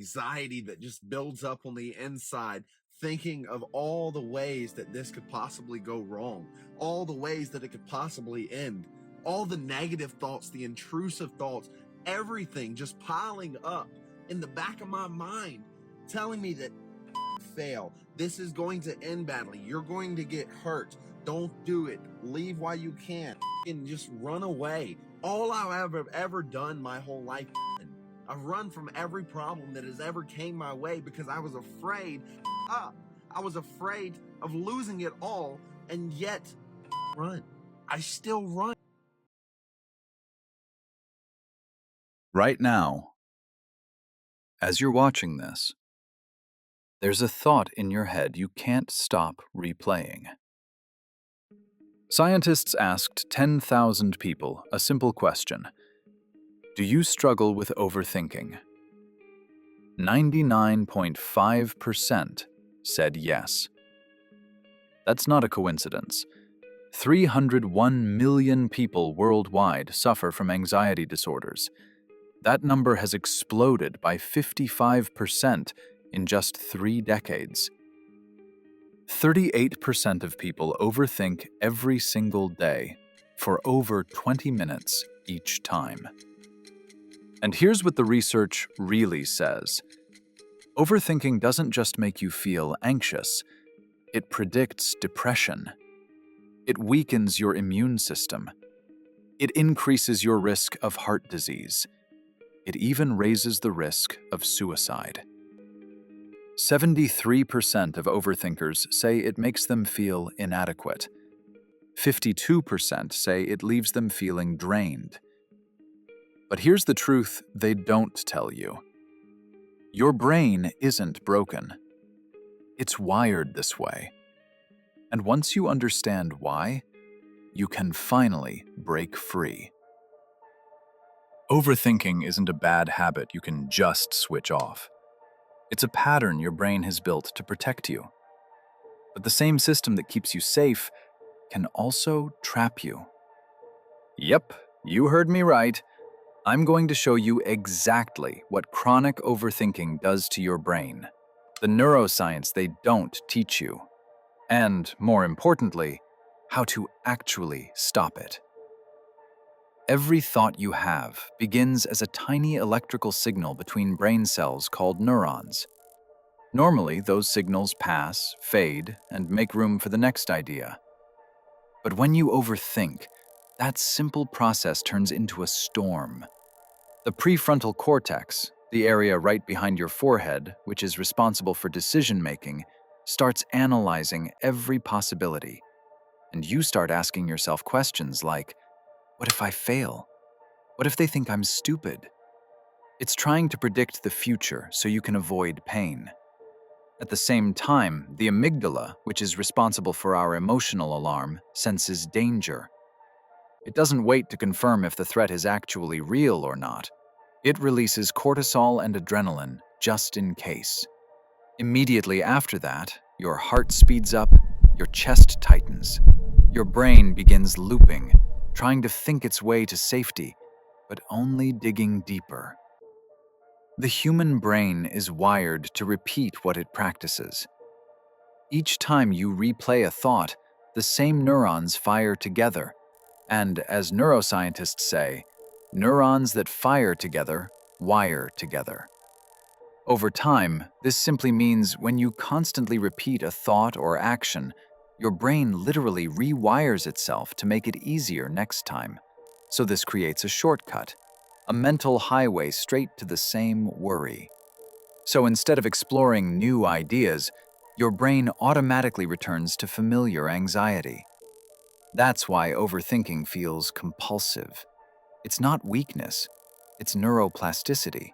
anxiety that just builds up on the inside, thinking of all the ways that this could possibly go wrong, all the ways that it could possibly end, all the negative thoughts, the intrusive thoughts, everything just piling up in the back of my mind, telling me that fail. This is going to end badly. You're going to get hurt. Don't do it. Leave while you can. And just run away. All I've ever done my whole life. I've run from every problem that has ever came my way because I was afraid. I was afraid of losing it all, and yet run. I still run. Right now, as you're watching this, there's a thought in your head you can't stop replaying. Scientists asked 10,000 people a simple question. Do you struggle with overthinking? 99.5% said yes. That's not a coincidence. 301 million people worldwide suffer from anxiety disorders. That number has exploded by 55% in just 3 decades. 38% of people overthink every single day for over 20 minutes each time. And here's what the research really says. Overthinking doesn't just make you feel anxious, it predicts depression. It weakens your immune system. It increases your risk of heart disease. It even raises the risk of suicide. 73% of overthinkers say it makes them feel inadequate. 52% say it leaves them feeling drained. But here's the truth they don't tell you. Your brain isn't broken. It's wired this way. And once you understand why, you can finally break free. Overthinking isn't a bad habit you can just switch off. It's a pattern your brain has built to protect you. But the same system that keeps you safe can also trap you. Yep, you heard me right. I'm going to show you exactly what chronic overthinking does to your brain. The neuroscience they don't teach you. And, more importantly, how to actually stop it. Every thought you have begins as a tiny electrical signal between brain cells called neurons. Normally, those signals pass, fade, and make room for the next idea. But when you overthink, that simple process turns into a storm. The prefrontal cortex, the area right behind your forehead, which is responsible for decision-making, starts analyzing every possibility. And you start asking yourself questions like, what if I fail? What if they think I'm stupid? It's trying to predict the future so you can avoid pain. At the same time, the amygdala, which is responsible for our emotional alarm, senses danger. It doesn't wait to confirm if the threat is actually real or not. It releases cortisol and adrenaline just in case. Immediately after that, your heart speeds up, your chest tightens. Your brain begins looping, trying to think its way to safety, but only digging deeper. The human brain is wired to repeat what it practices. Each time you replay a thought, the same neurons fire together, and as neuroscientists say, neurons that fire together wire together. Over time, this simply means when you constantly repeat a thought or action, your brain literally rewires itself to make it easier next time. So this creates a shortcut, a mental highway straight to the same worry. So instead of exploring new ideas, your brain automatically returns to familiar anxiety. That's why overthinking feels compulsive. It's not weakness, it's neuroplasticity.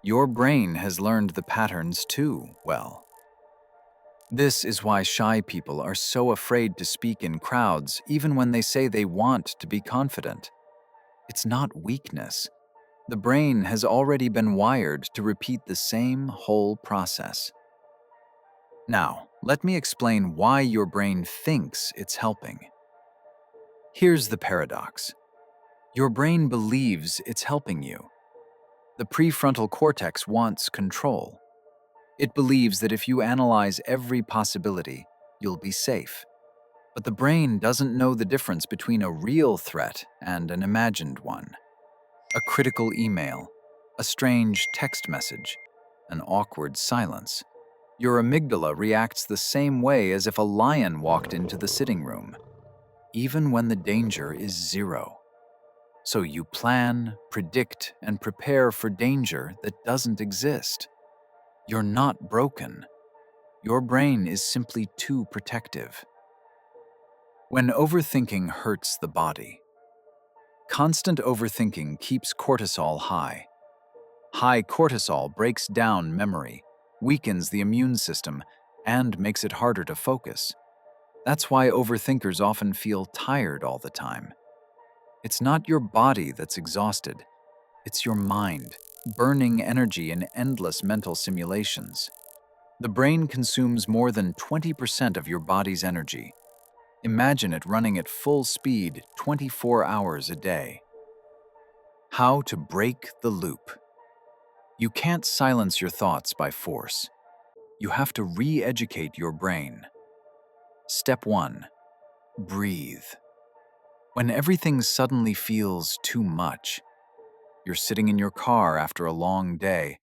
Your brain has learned the patterns too well. This is why shy people are so afraid to speak in crowds even when they say they want to be confident. It's not weakness. The brain has already been wired to repeat the same whole process. Now, let me explain why your brain thinks it's helping. Here's the paradox. Your brain believes it's helping you. The prefrontal cortex wants control. It believes that if you analyze every possibility, you'll be safe. But the brain doesn't know the difference between a real threat and an imagined one. A critical email, a strange text message, an awkward silence. Your amygdala reacts the same way as if a lion walked into the sitting room, even when the danger is zero. So you plan, predict, and prepare for danger that doesn't exist. You're not broken. Your brain is simply too protective. When overthinking hurts the body, constant overthinking keeps cortisol high. High cortisol breaks down memory, weakens the immune system, and makes it harder to focus. That's why overthinkers often feel tired all the time. It's not your body that's exhausted, it's your mind, burning energy in endless mental simulations. The brain consumes more than 20% of your body's energy. Imagine it running at full speed 24 hours a day. How to break the loop. You can't silence your thoughts by force. You have to re-educate your brain. Step 1. Breathe. When everything suddenly feels too much, you're sitting in your car after a long day,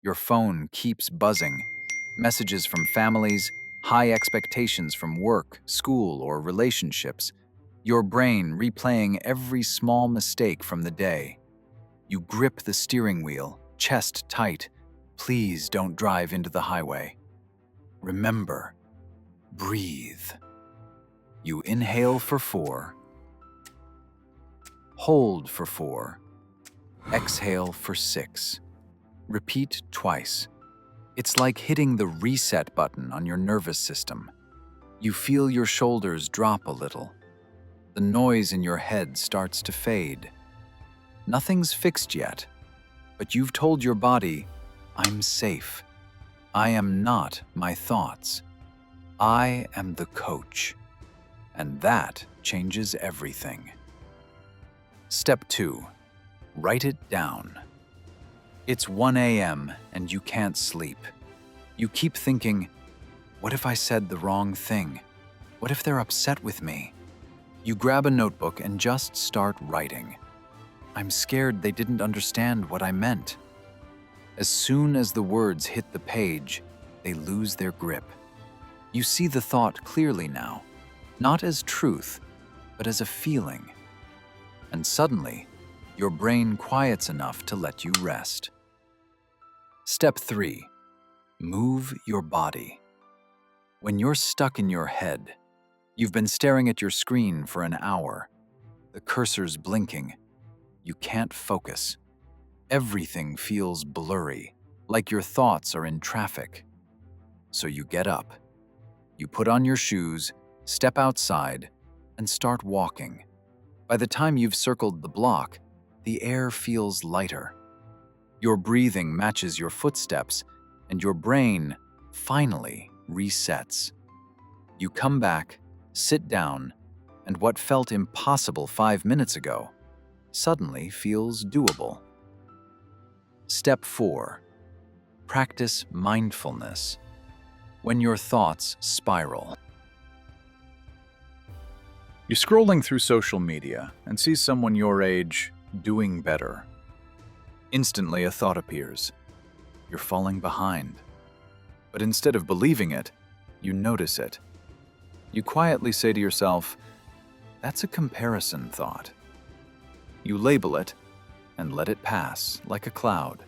your phone keeps buzzing, messages from families, high expectations from work, school, or relationships, your brain replaying every small mistake from the day. You grip the steering wheel, chest tight. Please don't drive into the highway. Remember, breathe. You inhale for 4, hold for 4, exhale for 6. Repeat twice. It's like hitting the reset button on your nervous system. You feel your shoulders drop a little. The noise in your head starts to fade. Nothing's fixed yet, but you've told your body, I'm safe. I am not my thoughts. I am the coach. And that changes everything. Step 2. Write it down. It's 1 a.m. and you can't sleep. You keep thinking, what if I said the wrong thing? What if they're upset with me? You grab a notebook and just start writing. I'm scared they didn't understand what I meant. As soon as the words hit the page, they lose their grip. You see the thought clearly now, not as truth, but as a feeling. And suddenly, your brain quiets enough to let you rest. Step 3. Move your body. When you're stuck in your head, you've been staring at your screen for an hour. The cursor's blinking. You can't focus. Everything feels blurry, like your thoughts are in traffic. So you get up. You put on your shoes, step outside, and start walking. By the time you've circled the block, the air feels lighter. Your breathing matches your footsteps, and your brain finally resets. You come back, sit down, and what felt impossible 5 minutes ago suddenly feels doable. Step 4. Practice mindfulness. When your thoughts spiral. You're scrolling through social media and see someone your age doing better. Instantly, a thought appears. You're falling behind. But instead of believing it, you notice it. You quietly say to yourself, that's a comparison thought. You label it and let it pass like a cloud.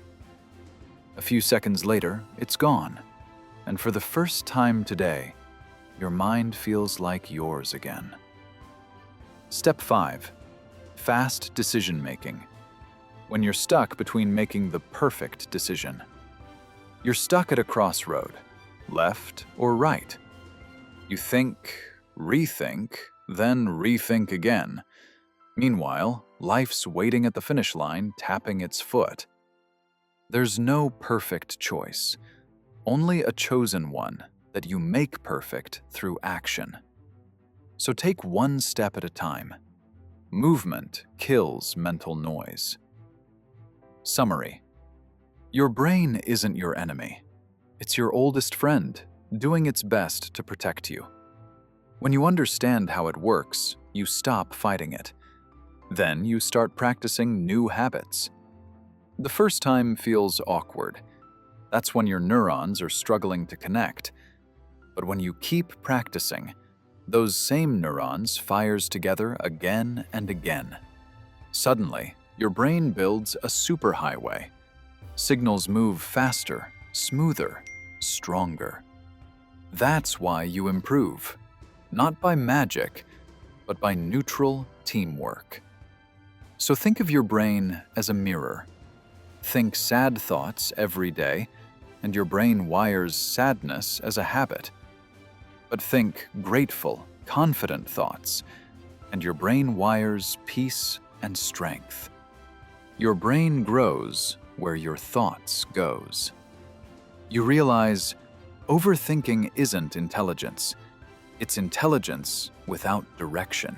A few seconds later, it's gone. And for the first time today, your mind feels like yours again. Step 5. Fast decision-making. When you're stuck between making the perfect decision. You're stuck at a crossroad, left or right. You think, rethink, then rethink again. Meanwhile, life's waiting at the finish line, tapping its foot. There's no perfect choice, only a chosen one that you make perfect through action. So take one step at a time. Movement kills mental noise. Summary. Your brain isn't your enemy. It's your oldest friend, doing its best to protect you. When you understand how it works, you stop fighting it. Then you start practicing new habits. The first time feels awkward. That's when your neurons are struggling to connect. But when you keep practicing, those same neurons fires together again and again. Suddenly, your brain builds a superhighway. Signals move faster, smoother, stronger. That's why you improve, not by magic, but by neutral teamwork. So think of your brain as a mirror. Think sad thoughts every day, and your brain wires sadness as a habit. But think grateful, confident thoughts, and your brain wires peace and strength. Your brain grows where your thoughts goes. You realize overthinking isn't intelligence. It's intelligence without direction.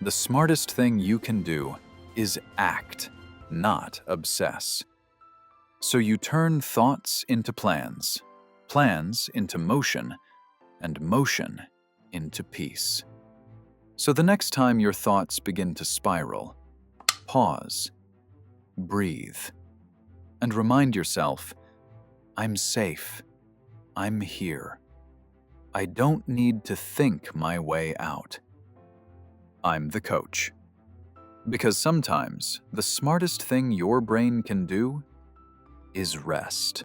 The smartest thing you can do is act, not obsess. So you turn thoughts into plans, plans into motion, and motion into peace. So the next time your thoughts begin to spiral, pause, breathe, and remind yourself, I'm safe. I'm here. I don't need to think my way out. I'm the coach. Because sometimes the smartest thing your brain can do is rest.